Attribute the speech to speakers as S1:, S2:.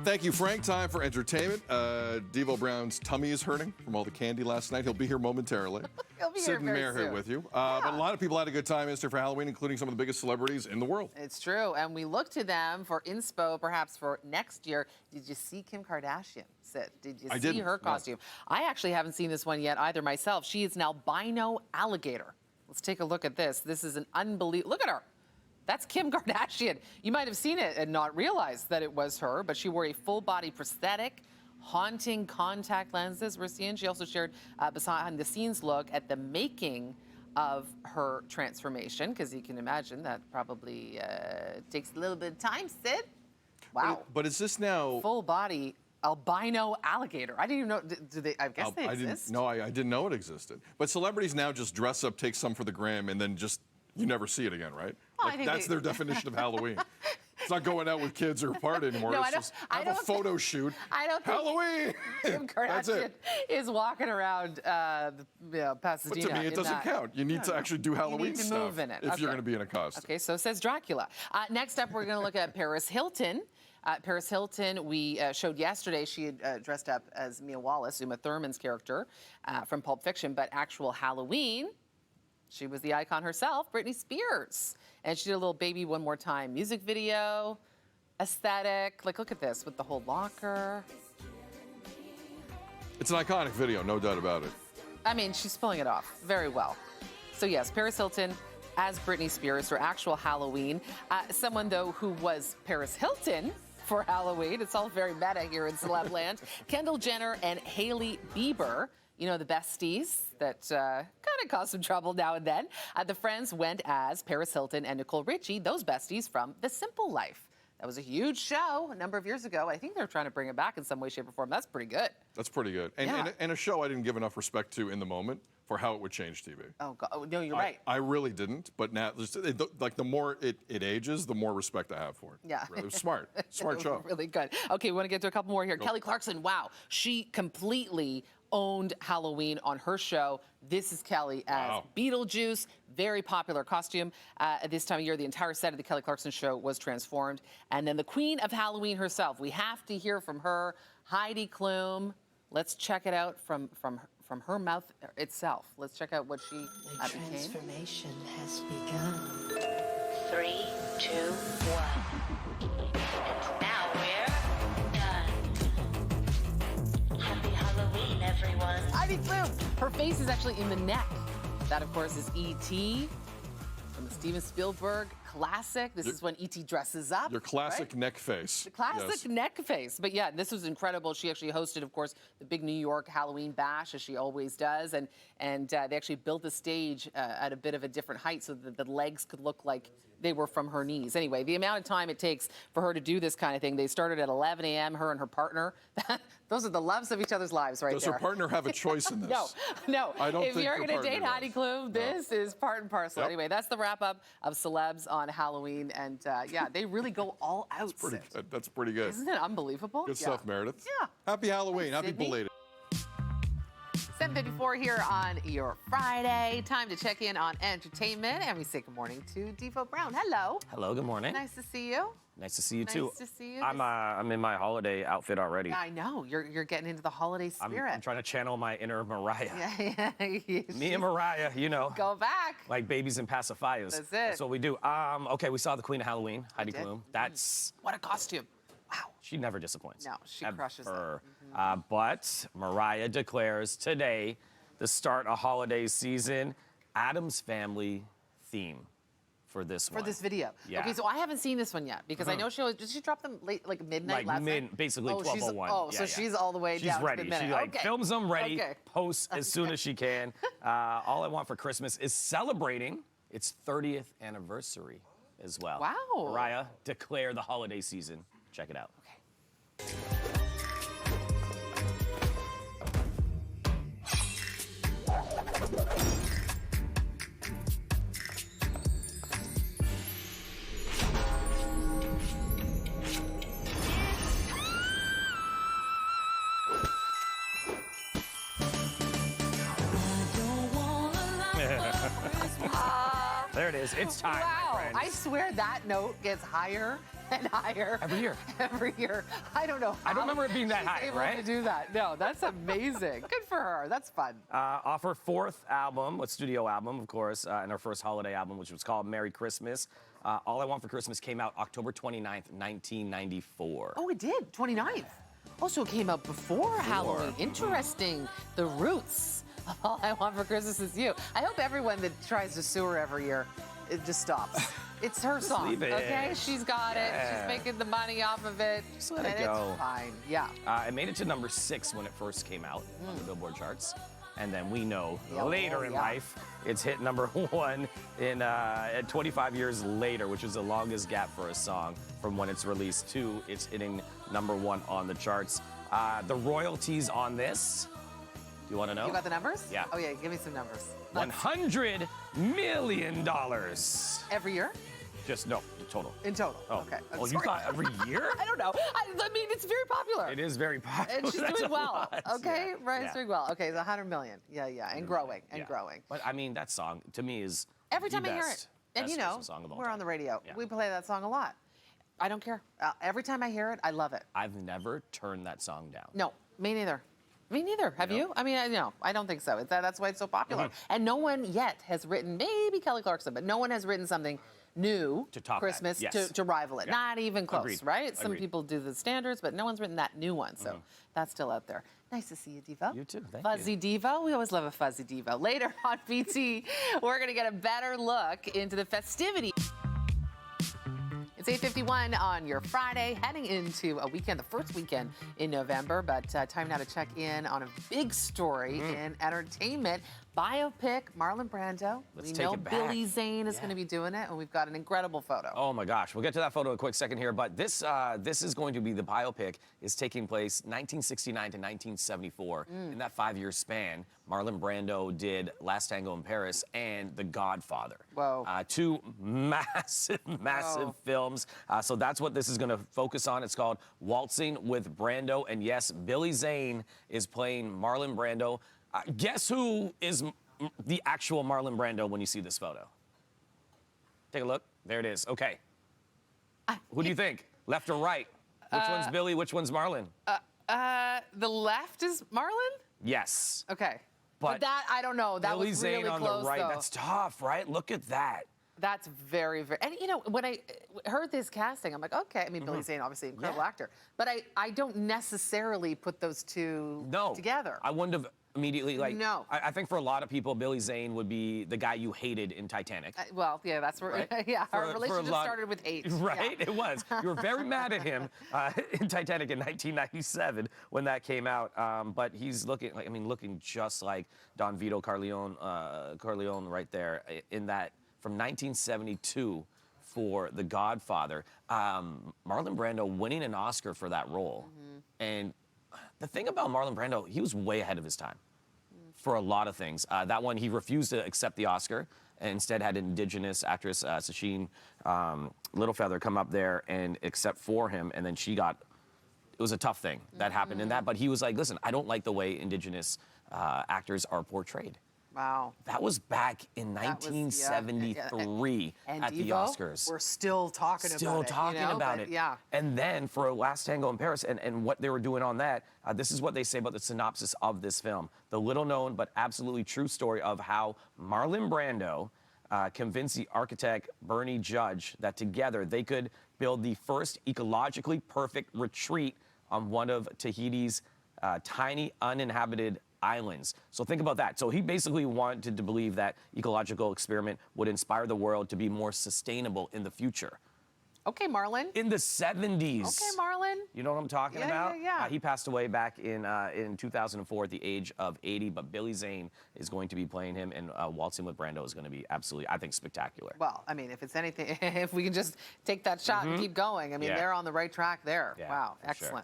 S1: Thank you, Frank. Time for entertainment. Devo Brown's tummy is hurting from all the candy last night. He'll be here momentarily.
S2: He'll be
S1: Sid
S2: here
S1: and
S2: very
S1: Mayor
S2: soon.
S1: here with you. But a lot of people had a good time yesterday for Halloween, including some of the biggest celebrities in the world.
S2: It's true, and we look to them for inspo, perhaps for next year. Did you see Kim Kardashian, Sid? Did you see her costume? No. I actually haven't seen this one yet either myself. She is now albino alligator. Let's take a look at this. This is an unbelievable. Look at her. That's Kim Kardashian. You might have seen it and not realized that it was her, but she wore a full-body prosthetic, haunting contact lenses we're seeing. She also shared behind-the-scenes look at the making of her transformation, because you can imagine that probably takes a little bit of time, Sid. Wow.
S1: But is this now...
S2: Full-body albino alligator. I didn't even know. Do they? I guess they exist.
S1: I didn't know it existed. But celebrities now just dress up, take some for the gram, and then just... You never see it again, right?
S2: Well,
S1: like, that's their definition of Halloween. It's not going out with kids or a party anymore.
S2: No,
S1: it's just have a photo shoot.
S2: I don't think
S1: Halloween!
S2: Kim Kardashian is walking around Pasadena.
S1: But to me, it doesn't count. You need to actually do Halloween stuff.
S2: You need to move in it.
S1: If you're going to be in a costume.
S2: Okay, so says Dracula. Next up, we're going to look at Paris Hilton. Paris Hilton, we showed yesterday, she had dressed up as Mia Wallace, Uma Thurman's character from Pulp Fiction, but actual Halloween, she was the icon herself, Britney Spears. And she did a little Baby One More Time music video, aesthetic. Like, look at this with the whole locker.
S1: It's an iconic video, no doubt about it.
S2: I mean, she's pulling it off very well. So yes, Paris Hilton as Britney Spears for actual Halloween. Someone, though, who was Paris Hilton for Halloween. It's all very meta here in celeb land. Kendall Jenner and Hailey Bieber. You know, the besties that kind of cause some trouble now and then. The friends went as Paris Hilton and Nicole Richie, those besties from The Simple Life. That was a huge show a number of years ago. I think they're trying to bring it back in some way, shape, or form. That's pretty good.
S1: That's pretty good. And a show I didn't give enough respect to in the moment for how it would change TV.
S2: Oh, God. Oh, no, you're right.
S1: I really didn't, but now, like, the more it ages, the more respect I have for it.
S2: Yeah.
S1: It was smart. Smart show.
S2: Really good. Okay, we want to get to a couple more here.
S1: Go.
S2: Kelly Clarkson, wow. She completely owned Halloween on her show. This is Kelly as Beetlejuice. Very popular costume. At this time of year, the entire set of the Kelly Clarkson show was transformed. And then the queen of Halloween herself. We have to hear from her, Heidi Klum. Let's check it out from her mouth itself. Let's check out what she became.
S3: The transformation has begun. 3, 2, 1. And now we're done. Happy Halloween, everyone.
S2: Heidi Klum. Her face is actually in the neck. That, of course, is E.T. from the Steven Spielberg classic. This is when E.T. dresses up.
S1: Your classic neck face.
S2: The classic neck face. But yeah, this was incredible. She actually hosted, of course, the big New York Halloween bash, as she always does. And they actually built the stage at a bit of a different height so that the legs could look like they were from her knees. Anyway, the amount of time it takes for her to do this kind of thing, they started at 11 a.m., her and her partner. Those are the loves of each other's lives right there.
S1: Does her partner have a choice in this?
S2: No.
S1: I don't
S2: if
S1: think
S2: you're
S1: her
S2: going to date
S1: partner
S2: Heidi
S1: does.
S2: Klum, this is part and parcel.
S1: Yep.
S2: Anyway, that's the wrap-up of celebs on Halloween. And yeah, they really go all out.
S1: That's pretty good. That's pretty good.
S2: Isn't it unbelievable?
S1: Good stuff, Meredith.
S2: Yeah.
S1: Happy Halloween. Happy
S2: Sydney.
S1: belated.
S2: 7:54 here on your Friday. Time to check in on entertainment. And we say good morning to Devo Brown. Hello.
S4: Hello, good morning.
S2: Nice to see you.
S4: Nice to see you too.
S2: Nice to see you.
S4: I'm in my holiday outfit already.
S2: I know. You're getting into the holiday spirit.
S4: I'm trying to channel my inner Mariah.
S2: Yeah.
S4: Me and Mariah, you know.
S2: Go back.
S4: Like babies and pacifiers.
S2: That's it.
S4: That's what we do. Okay, we saw the Queen of Halloween, Heidi Klum. That's
S2: What a costume. Wow.
S4: she never disappoints.
S2: No, she crushes it.
S4: But Mariah declares today, the start of holiday season, Addams Family theme for this one.
S2: For this video.
S4: Yeah.
S2: Okay, so I haven't seen this one yet because I know did she drop them late, like midnight last night?
S4: Basically 12:01.
S2: So she's all the way
S4: she's
S2: down
S4: ready.
S2: to midnight.
S4: She like films them ready,
S2: Okay.
S4: posts as soon as she can. All I want for Christmas is celebrating its 30th anniversary as well.
S2: Wow.
S4: Mariah, declare the holiday season. Check it out.
S2: Okay.
S4: There it is. It's time, my
S2: Wow.
S4: friends.
S2: I swear that note gets higher and higher.
S4: Every year.
S2: Every year. I don't know.
S4: I don't remember it being that
S2: she's
S4: high,
S2: able
S4: right?
S2: to do that. No, that's amazing. Good for her. That's fun.
S4: Off her fourth album, a studio album, of course, and her first holiday album, which was called Merry Christmas. All I Want for Christmas came out October 29th, 1994.
S2: Oh, it did. 29th. Oh, so it came out before Halloween. Interesting. The roots of All I Want for Christmas Is You. I hope everyone that tries to sue her every year, it just stops. It's her song,
S4: leave it.
S2: okay? She's got it.
S4: Yeah.
S2: She's making the money off of it.
S4: Just let it
S2: and
S4: go.
S2: It's fine. Yeah.
S4: It made it to number 6 when it first came out on the Billboard charts. And then we know
S2: Yeah,
S4: later in life, it's hit number 1 in 25 years later, which is the longest gap for a song from when it's released to it's hitting number 1 on the charts. The royalties on this, do you want to know?
S2: You got the numbers?
S4: Yeah.
S2: Oh, yeah. Give me some numbers.
S4: $100 million.
S2: Every year?
S4: Just no, total.
S2: In total.
S4: Oh.
S2: Okay. I'm
S4: Oh, you
S2: sorry.
S4: thought every year?
S2: I don't know. I mean, it's very popular.
S4: It is very popular.
S2: And she's
S4: That's
S2: doing
S4: a
S2: well.
S4: lot.
S2: Okay,
S4: Yeah.
S2: Ryan's
S4: Yeah.
S2: doing well. Okay, it's 100 million. Yeah, and growing and
S4: Yeah.
S2: growing.
S4: But I mean, that song to me is
S2: Every
S4: the
S2: time I hear it,
S4: best
S2: and you know,
S4: Christmas song of all
S2: we're
S4: time.
S2: on the radio.
S4: Yeah.
S2: We play that song a lot. I don't care. Every time I hear it, I love it.
S4: I've never turned that song down.
S2: No, me neither. Me neither. Have you? I mean, no, I don't think so. That's why it's so popular. And no one yet has written, maybe Kelly Clarkson, but no one has written something new
S4: To top that,
S2: Christmas
S4: yes.
S2: to rival it.
S4: Yeah.
S2: Not even close,
S4: Agreed.
S2: right? Some
S4: Agreed.
S2: people do the standards, but no one's written that new one. So that's still out there. Nice to see you, Devo.
S4: You too. Thank
S2: Fuzzy Devo. We always love a Fuzzy Devo. Later on BT, we're going to get a better look into the festivity. It's 8:51 on your Friday, heading into a weekend, the first weekend in November, but time now to check in on a big story in entertainment. Biopic, Marlon Brando.
S4: Let's
S2: We
S4: take
S2: know
S4: it back.
S2: Billy Zane is
S4: Yeah.
S2: going to be doing it, and we've got an incredible photo.
S4: Oh my gosh, we'll get to that photo in a quick second here, but this is going to be the biopic is taking place 1969 to 1974. In that 5-year span, Marlon Brando did Last Tango in Paris and The Godfather.
S2: Whoa.
S4: 2 massive
S2: Whoa.
S4: films. So that's what this is going to focus on. It's called Waltzing with Brando, and yes, Billy Zane is playing Marlon Brando. Guess who is the actual Marlon Brando when you see this photo? Take a look. There it is. Okay. Who do you think? Left or right? Which one's Billy? Which one's Marlon?
S2: The left is Marlon?
S4: Yes.
S2: Okay.
S4: But
S2: that, I don't know. That
S4: Billy
S2: was
S4: Zane
S2: really
S4: on
S2: close,
S4: the right.
S2: though.
S4: That's tough, right? Look at that.
S2: That's very, very, and you know, when I heard this casting, I'm like, okay, I mean, Billy Zane, obviously an incredible
S4: Yeah.
S2: actor, but I don't necessarily put those two together.
S4: I wouldn't have immediately, like,
S2: No.
S4: I think for a lot of people, Billy Zane would be the guy you hated in Titanic.
S2: Well, yeah, that's where,
S4: Right?
S2: yeah,
S4: For
S2: our
S4: a
S2: relationship
S4: lot-
S2: started with hate.
S4: Right,
S2: Yeah.
S4: it was. You were very mad at him in Titanic in 1997 when that came out. But he's looking, like, I mean, looking just like Don Vito Corleone right there in that from 1972 for The Godfather. Marlon Brando winning an Oscar for that role. And the thing about Marlon Brando, he was way ahead of his time for a lot of things. That one, he refused to accept the Oscar and instead had indigenous actress Sacheen Littlefeather come up there and accept for him, and then she got, it was a tough thing that happened in that, but he was like, listen, I don't like the way indigenous actors are portrayed.
S2: Wow.
S4: That was back in
S2: That was- yeah,
S4: 1973
S2: And
S4: at the
S2: Devo,
S4: Oscars.
S2: we're still talking about it.
S4: Still talking about
S2: but
S4: it.
S2: Yeah.
S4: And then for Last Tango in Paris and what they were doing on that, this is what they say about the synopsis of this film. The little known but absolutely true story of how Marlon Brando convinced the architect Bernie Judge that together they could build the first ecologically perfect retreat on one of Tahiti's tiny uninhabited islands. So think about that. So he basically wanted to believe that ecological experiment would inspire the world to be more sustainable in the future.
S2: Okay, Marlon.
S4: In the 70s.
S2: Okay, Marlon.
S4: You know what I'm talking
S2: Yeah,
S4: about?
S2: yeah.
S4: He passed away back in 2004 at the age of 80, but Billy Zane is going to be playing him, and Waltzing with Brando is going to be absolutely, I think, spectacular.
S2: Well, I mean, if it's anything, if we can just take that shot and keep going, I mean,
S4: Yeah.
S2: they're on the right track there.
S4: Yeah,
S2: Wow,
S4: for sure.
S2: excellent.